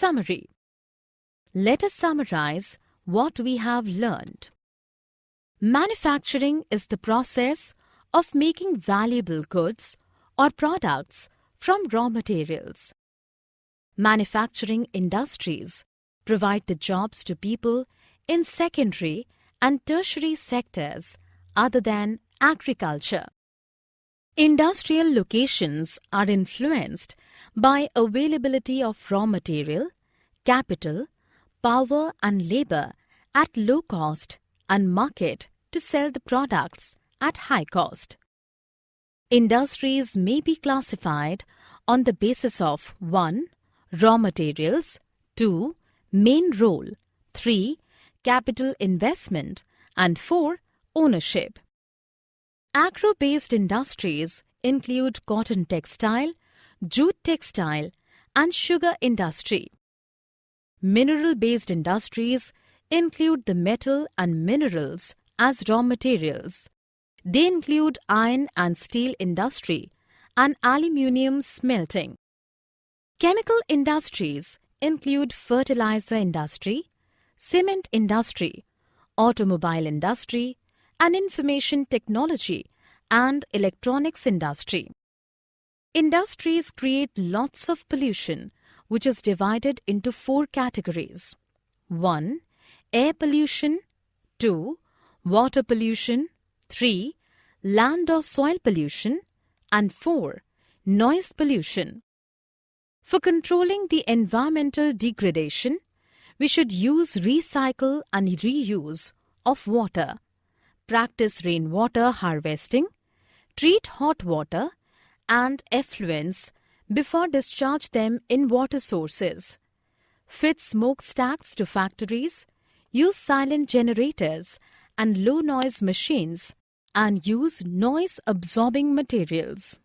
Summary. Let us summarize what we have learned. Manufacturing is the process of making valuable goods or products from raw materials. Manufacturing industries provide the jobs to people in secondary and tertiary sectors other than agriculture. Industrial locations are influenced by availability of raw material, capital, power and labor at low cost and market to sell the products at high cost. Industries may be classified on the basis of 1. Raw materials, 2. Main role, 3. Capital investment, and 4. Ownership. Agro-based industries include cotton textile, jute textile, and sugar industry. Mineral-based industries include the metal and minerals as raw materials. They include iron and steel industry and aluminium smelting. Chemical industries include fertilizer industry, cement industry, automobile industry, and information technology and electronics industry. Industries create lots of pollution, which is divided into 4 categories. 1. Air pollution. 2. Water pollution. 3. Land or soil pollution. And 4. Noise pollution. For controlling the environmental degradation, we should use recycle and reuse of water, practice rainwater harvesting, treat hot water and effluents before discharge them in water sources, fit smokestacks to factories, use silent generators and low-noise machines, and use noise-absorbing materials.